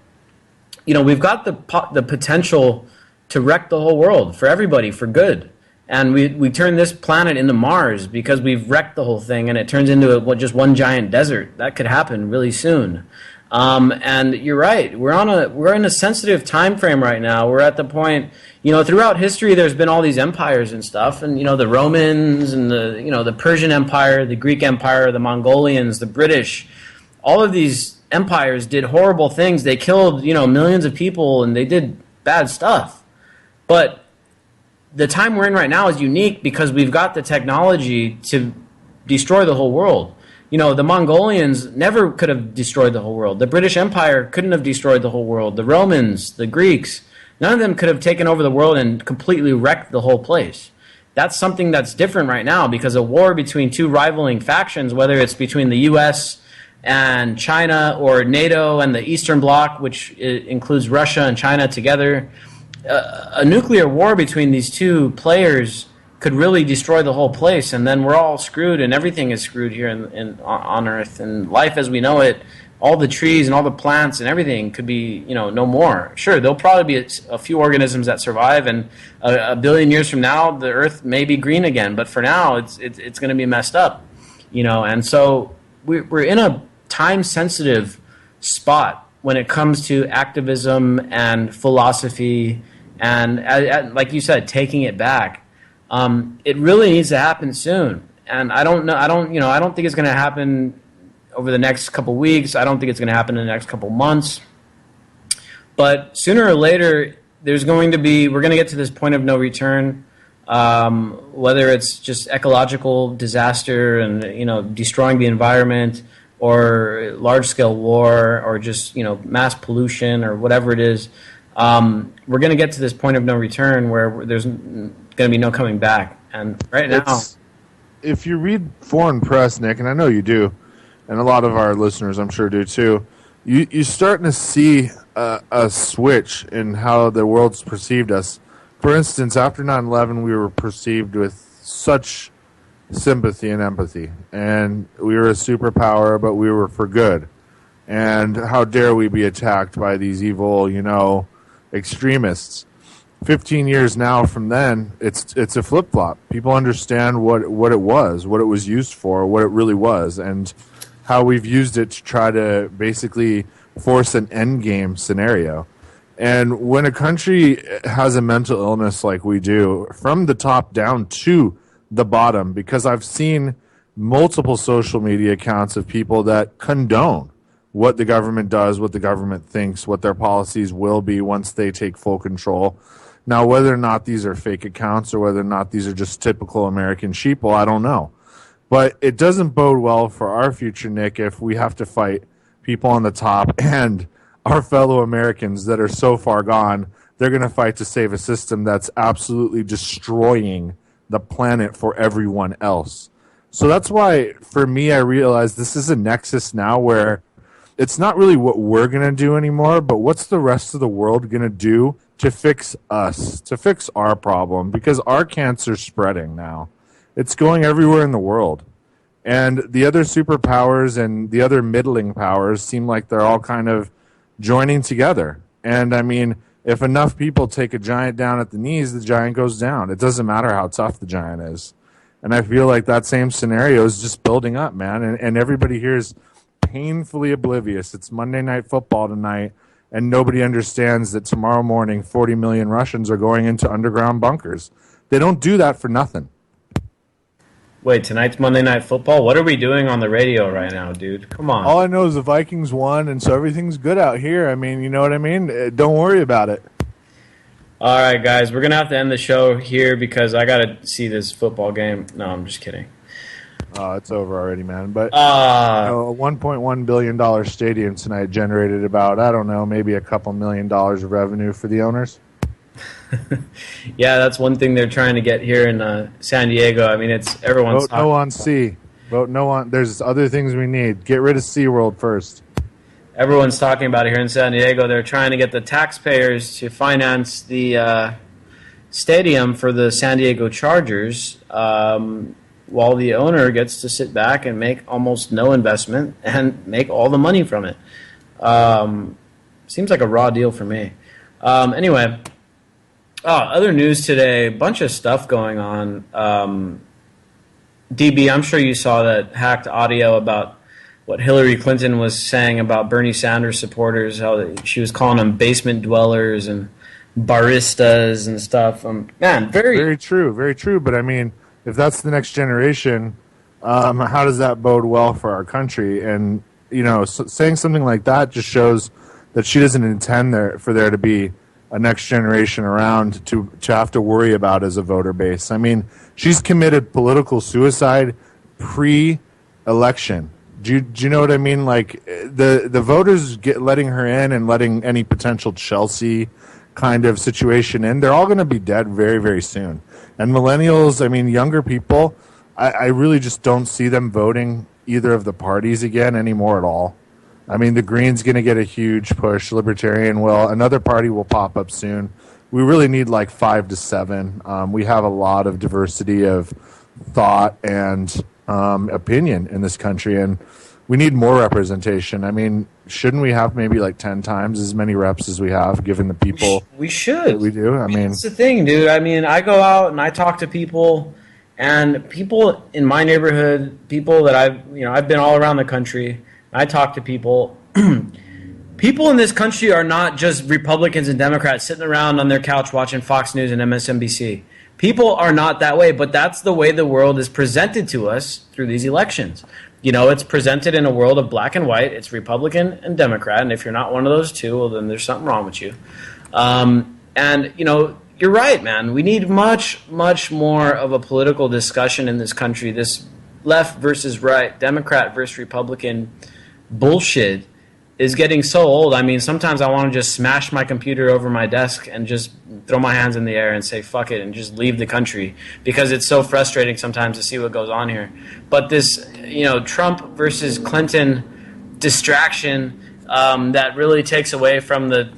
we've got the potential to wreck the whole world for everybody for good. And we turn this planet into Mars because we've wrecked the whole thing, and it turns into just one giant desert. That could happen really soon. And you're right. We're in a sensitive time frame right now. We're at the point, throughout history, there's been all these empires and stuff, and the Romans and the Persian Empire, the Greek Empire, the Mongolians, the British. All of these empires did horrible things. They killed millions of people, and they did bad stuff. But the time we're in right now is unique because we've got the technology to destroy the whole world. The Mongolians never could have destroyed the whole world. The British Empire couldn't have destroyed the whole world. The Romans, the Greeks, none of them could have taken over the world and completely wrecked the whole place. That's something that's different right now because a war between two rivaling factions, whether it's between the U.S. and China or NATO and the Eastern Bloc, which includes Russia and China together, a nuclear war between these two players could really destroy the whole place, and then we're all screwed, and everything is screwed here on Earth, and life as we know it, all the trees and all the plants and everything could be, no more. Sure, there'll probably be a few organisms that survive, and a billion years from now, the Earth may be green again, but for now, it's going to be messed up, and so we're in a time-sensitive spot when it comes to activism and philosophy, and like you said, taking it back. It really needs to happen soon, and I don't think it's going to happen over the next couple weeks. I don't think it's going to happen in the next couple months. But sooner or later, we're going to get to this point of no return. Whether it's just ecological disaster and destroying the environment, or large-scale war, or just mass pollution, or whatever it is. We're going to get to this point of no return where there's going to be no coming back. And right now, if you read foreign press, Nick, and I know you do, and a lot of our listeners I'm sure do too, you're starting to see a switch in how the world's perceived us. For instance, after 9/11, we were perceived with such sympathy and empathy, and we were a superpower, but we were for good. And how dare we be attacked by these evil, extremists. 15 years now from then, it's a flip-flop. People understand what it was used for, what it really was, and how we've used it to try to basically force an endgame scenario. And when a country has a mental illness like we do, from the top down to the bottom, because I've seen multiple social media accounts of people that condone what the government does, what the government thinks, what their policies will be once they take full control. Now, whether or not these are fake accounts or whether or not these are just typical American sheeple, I don't know. But it doesn't bode well for our future, Nick, if we have to fight people on the top and our fellow Americans that are so far gone. They're going to fight to save a system that's absolutely destroying the planet for everyone else. So that's why, for me, I realize this is a nexus now where it's not really what we're going to do anymore, but what's the rest of the world going to do to fix us, to fix our problem, because our cancer's spreading now. It's going everywhere in the world. And the other superpowers and the other middling powers seem like they're all kind of joining together. And, I mean, if enough people take a giant down at the knees, the giant goes down. It doesn't matter how tough the giant is. And I feel like that same scenario is just building up, man. And everybody here is painfully oblivious. It's Monday Night Football tonight, and nobody understands that tomorrow morning 40 million Russians are going into underground bunkers. They don't do that for nothing. Wait, tonight's Monday Night Football? What are we doing on the radio right now, dude? Come on. All I know is the Vikings won, and so everything's good out here. I mean, you know what I mean? Don't worry about it. All right, guys, we're going to have to end the show here because I got to see this football game. No, I'm just kidding. It's over already, man. But a $1.1 billion stadium tonight generated about, I don't know, maybe a couple $1 million of revenue for the owners. Yeah, that's one thing they're trying to get here in San Diego. I mean, it's everyone's Vote no on C. Vote no on. There's other things we need. Get rid of SeaWorld first. Everyone's talking about it here in San Diego. They're trying to get the taxpayers to finance the stadium for the San Diego Chargers, while the owner gets to sit back and make almost no investment and make all the money from it. Seems like a raw deal for me. Anyway, other news today, a bunch of stuff going on. DB, I'm sure you saw that hacked audio about what Hillary Clinton was saying about Bernie Sanders supporters, how she was calling them basement dwellers and baristas and stuff. Man, very true, very true. But I mean, if that's the next generation, how does that bode well for our country? And saying something like that just shows that she doesn't intend for there to be a next generation around to have to worry about as a voter base. I mean, she's committed political suicide pre-election. Do you know what I mean? Like the voters letting her in and letting any potential Chelsea kind of situation in, they're all going to be dead very, very soon. And millennials, I mean, younger people, I really just don't see them voting either of the parties again anymore at all. I mean, the Greens going to get a huge push. Libertarian will. Another party will pop up soon. We really need like 5 to 7. We have a lot of diversity of thought and opinion in this country, and we need more representation. I mean, shouldn't we have maybe like 10 times as many reps as we have, given the people? We should. We do. I mean, it's the thing, dude. I mean, I go out and I talk to people, and people in my neighborhood, people that I've been all around the country. I talk to people. People in this country are not just Republicans and Democrats sitting around on their couch watching Fox News and MSNBC. People are not that way, but that's the way the world is presented to us through these elections. It's presented in a world of black and white. It's Republican and Democrat, and if you're not one of those two, well, then there's something wrong with you. You're right, man. We need much, much more of a political discussion in this country. This left versus right, Democrat versus Republican bullshit is getting so old. I mean, sometimes I want to just smash my computer over my desk and just throw my hands in the air and say, fuck it, and just leave the country, because it's so frustrating sometimes to see what goes on here. But this, Trump versus Clinton distraction that really takes away from the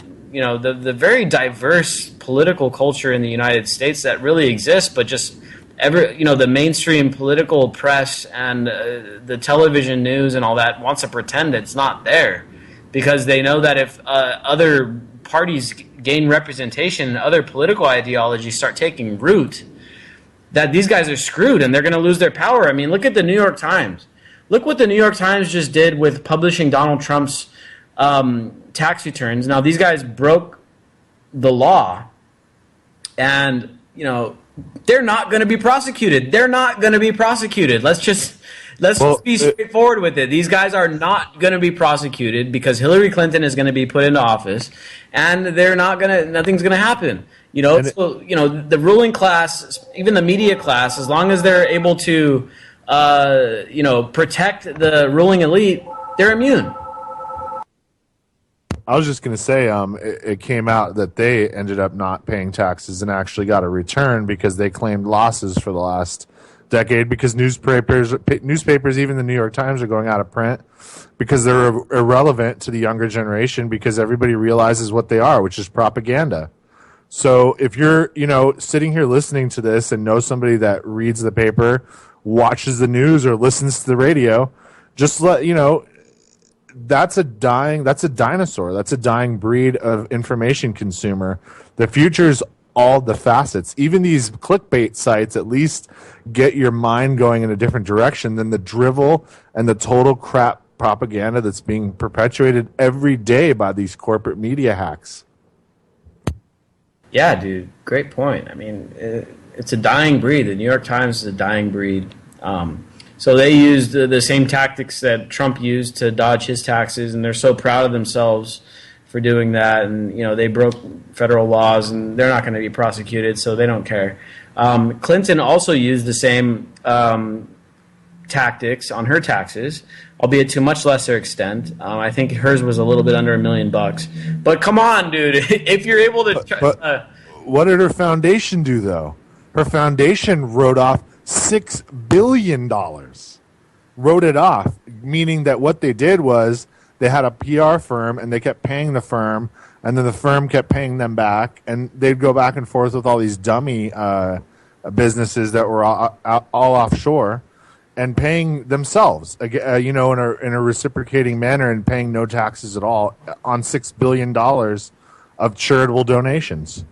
very diverse political culture in the United States that really exists, but just the mainstream political press and the television news and all that wants to pretend it's not there, because they know that if other parties gain representation and other political ideologies start taking root, that these guys are screwed and they're going to lose their power. I mean, look at the New York Times. Look what the New York Times just did with publishing Donald Trump's tax returns. Now, these guys broke the law, and, they're not going to be prosecuted. They're not going to be prosecuted. Let's just be straightforward with it. These guys are not going to be prosecuted because Hillary Clinton is going to be put into office, and nothing's going to happen. The ruling class, even the media class, as long as they're able to, protect the ruling elite, they're immune. I was just going to say, it came out that they ended up not paying taxes and actually got a return because they claimed losses for the last decade, because newspapers, even the New York Times, are going out of print because they're irrelevant to the younger generation, because everybody realizes what they are, which is propaganda. So if you're, sitting here listening to this and know somebody that reads the paper, watches the news, or listens to the radio, just let that's a dinosaur. That's a dying breed of information consumer. The future's all the facets. Even these clickbait sites at least get your mind going in a different direction than the drivel and the total crap propaganda that's being perpetuated every day by these corporate media hacks. Yeah, dude. Great point. I mean, it's a dying breed. The New York Times is a dying breed. So they used the same tactics that Trump used to dodge his taxes, and they're so proud of themselves for doing that. And, they broke federal laws, and they're not going to be prosecuted, so they don't care. Clinton also used the same tactics on her taxes, albeit to much lesser extent. I think hers was a little bit under $1 million. But come on, dude. If you're able to... what did her foundation do, though? Her foundation wrote off $6 billion. Wrote it off, meaning that what they did was they had a PR firm and they kept paying the firm, and then the firm kept paying them back, and they'd go back and forth with all these dummy businesses that were all offshore. and paying themselves, you know, in a reciprocating manner, and paying no taxes at all on $6 billion of charitable donations.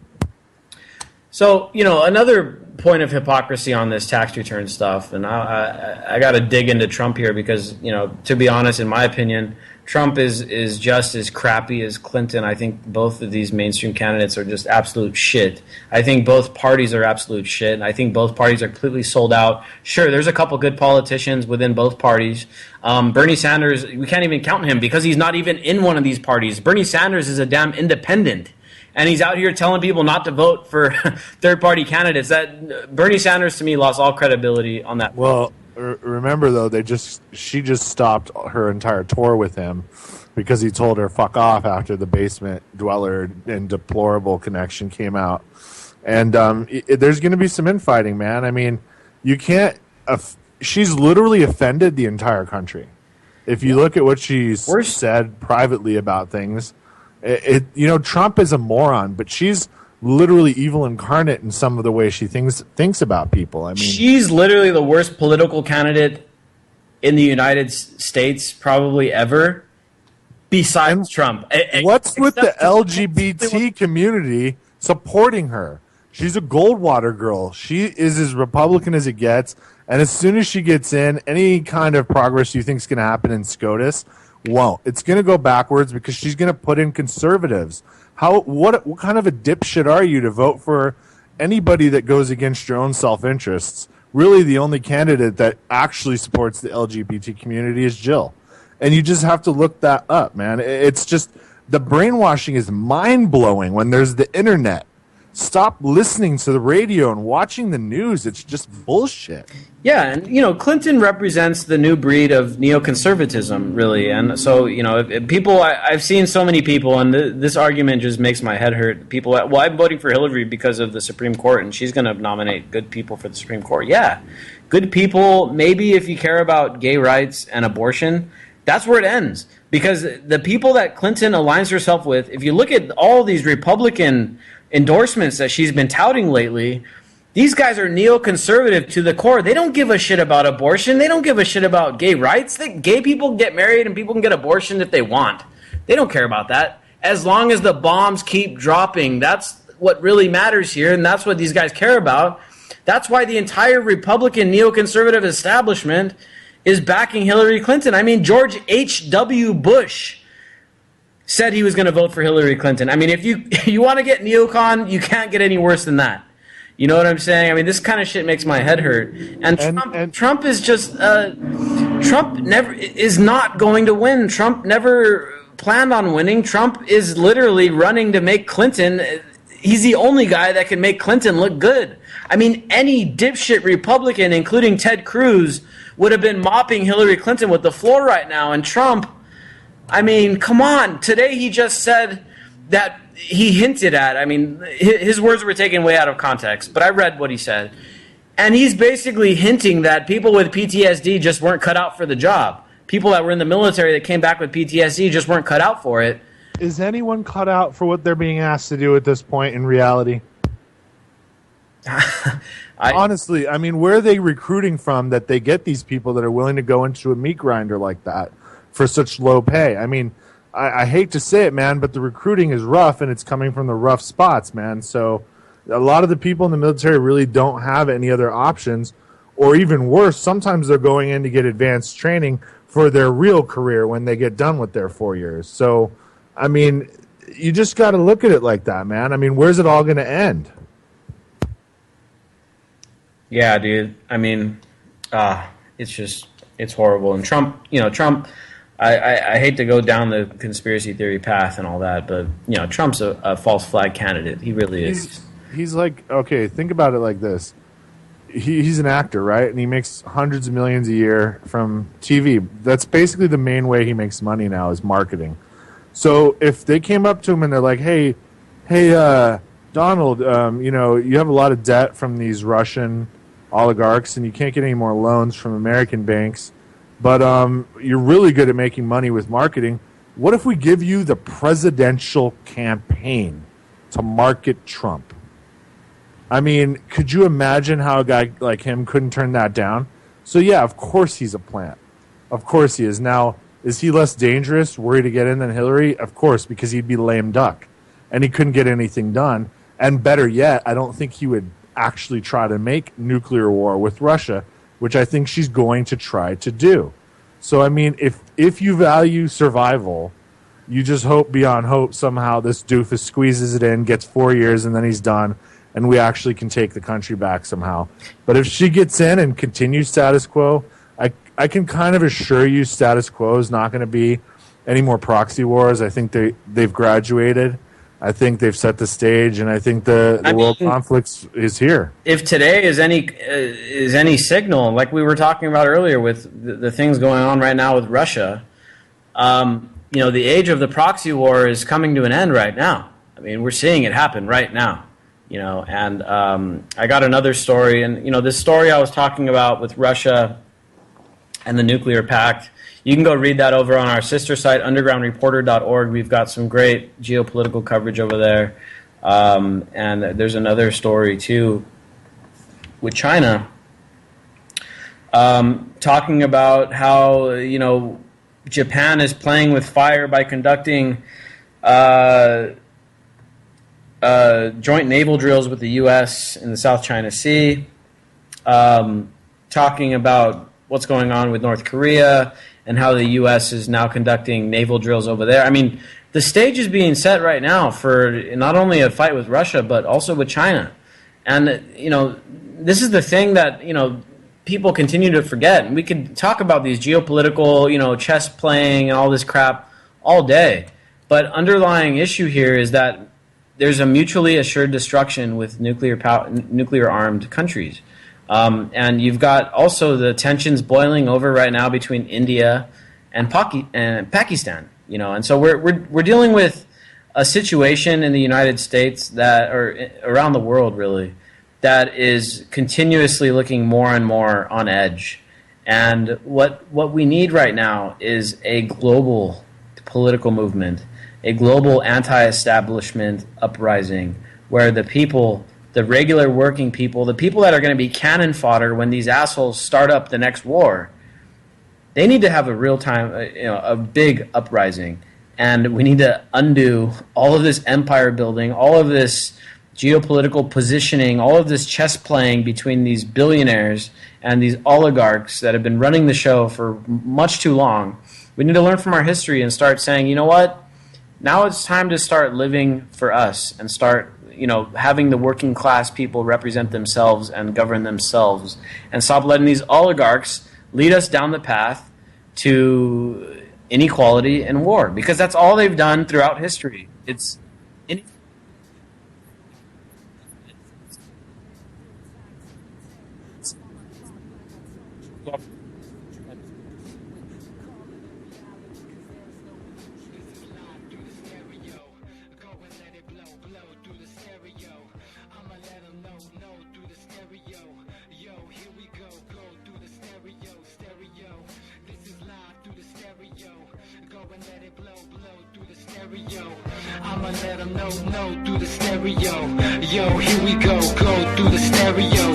So, you know, another point of hypocrisy on this tax return stuff, and I got to dig into Trump here because, you know, to be honest, in my opinion, Trump is just as crappy as Clinton. I think both of these mainstream candidates are just absolute shit. I think both parties are absolute shit. I think both parties are completely sold out. Sure, there's a couple good politicians within both parties. Bernie Sanders, we can't even count him because he's not even in one of these parties. Bernie Sanders is a damn independent. And he's out here telling people not to vote for third-party candidates. That Bernie Sanders, to me, lost all credibility on that. Well, remember though, she just stopped her entire tour with him because he told her "fuck off" after the basement dweller and deplorable connection came out. And there's going to be some infighting, man. I mean, you can't. She's literally offended the entire country. If you look at what she's said privately about things. You know, Trump is a moron, but she's literally evil incarnate in some of the way she thinks about people. I mean, she's literally the worst political candidate in the United States probably ever, besides Trump. What's with the LGBT community supporting her? She's a Goldwater girl. She is as Republican as it gets, and as soon as she gets in, any kind of progress you think is going to happen in SCOTUS won't. It's going to go backwards because she's going to put in conservatives. What kind of a dipshit are you to vote for anybody that goes against your own self-interests? Really, the only candidate that actually supports the LGBT community is Jill. And you just have to look that up, man. It's just, the brainwashing is mind-blowing when there's the internet. Stop listening to the radio and watching the news. It's just bullshit. Yeah, and, you know, Clinton represents the new breed of neoconservatism, really. And so, you know, if people, I've seen so many people, and this argument just makes my head hurt. People, well, I'm voting for Hillary because of the Supreme Court, and she's going to nominate good people for the Supreme Court. Yeah, good people, maybe if you care about gay rights and abortion, that's where it ends. Because the people that Clinton aligns herself with, if you look at all these Republican endorsements that she's been touting lately, these guys are neoconservative to the core. They don't give a shit about abortion. They don't give a shit about gay rights. Gay people can get married and people can get abortion if they want. They don't care about that. As long as the bombs keep dropping, that's what really matters here, and that's what these guys care about. That's why the entire Republican neoconservative establishment is backing Hillary Clinton. I mean, George H.W. Bush said he was going to vote for Hillary Clinton. I mean, if you want to get neocon, you can't get any worse than that. You know what I'm saying? I mean, this kind of shit makes my head hurt. And Trump is just Trump never is not going to win. Trump never planned on winning. Trump is literally running to make Clinton. He's the only guy that can make Clinton look good. I mean, any dipshit Republican, including Ted Cruz, would have been mopping Hillary Clinton with the floor right now. And Trump, I mean, come on. Today he just said that he hinted at, I mean, his words were taken way out of context, but I read what he said. And he's basically hinting that people with PTSD just weren't cut out for the job. People that were in the military that came back with PTSD just weren't cut out for it. Is anyone cut out for what they're being asked to do at this point in reality? Honestly, I mean, where are they recruiting from that they get these people that are willing to go into a meat grinder like that for such low pay? I mean, I hate to say it, man, but the recruiting is rough, and it's coming from the rough spots, man. So a lot of the people in the military really don't have any other options, or even worse, sometimes they're going in to get advanced training for their real career when they get done with their 4 years. So, I mean, you just got to look at it like that, man. I mean, where's it all going to end? Yeah, dude. I mean, it's horrible. And Trump, I hate to go down the conspiracy theory path and all that, but, Trump's a false flag candidate. He really is. He's like, okay, think about it like this. He's an actor, right? And he makes hundreds of millions a year from TV. That's basically the main way he makes money now is marketing. So if they came up to him and they're like, hey, Donald, you have a lot of debt from these Russian oligarchs and you can't get any more loans from American banks, but you're really good at making money with marketing. What if we give you the presidential campaign to market Trump? I mean, could you imagine how a guy like him couldn't turn that down? So yeah, of course he's a plant. Of course he is. Now, is he less dangerous, worried to get in than Hillary? Of course, because he'd be lame duck, and he couldn't get anything done. And better yet, I don't think he would actually try to make nuclear war with Russia, which I think she's going to try to do. So I mean, if you value survival, you just hope beyond hope somehow this doofus squeezes it in, gets 4 years, and then he's done, and we actually can take the country back somehow. But if she gets in and continues status quo, I can kind of assure you status quo is not going to be any more proxy wars. I think they've graduated. I think they've set the stage, and I think the world conflicts is here. If today is any signal, like we were talking about earlier with the things going on right now with Russia, the age of the proxy war is coming to an end right now. I mean, we're seeing it happen right now. And I got another story, and this story I was talking about with Russia and the nuclear pact. You can go read that over on our sister site, undergroundreporter.org. We've got some great geopolitical coverage over there. And there's another story, too, with China, talking about how, Japan is playing with fire by conducting joint naval drills with the U.S. in the South China Sea, talking about what's going on with North Korea and how the U.S. is now conducting naval drills over there. I mean, the stage is being set right now for not only a fight with Russia, but also with China. And, this is the thing that, people continue to forget. And we could talk about these geopolitical, chess playing and all this crap all day. But underlying issue here is that there's a mutually assured destruction with nuclear-armed countries. And you've got also the tensions boiling over right now between India and Pakistan. And so we're dealing with a situation in the United States or around the world really, that is continuously looking more and more on edge. And what we need right now is a global political movement, a global anti-establishment uprising, where the people, the regular working people, the people that are going to be cannon fodder when these assholes start up the next war, they need to have a real-time, a big uprising. And we need to undo all of this empire building, all of this geopolitical positioning, all of this chess playing between these billionaires and these oligarchs that have been running the show for much too long. We need to learn from our history and start saying, you know what? Now it's time to start living for us and start, having the working class people represent themselves and govern themselves, and stop letting these oligarchs lead us down the path to inequality and war, because that's all they've done throughout history. It's I'ma let them know through the stereo. Yo, here we go through the stereo.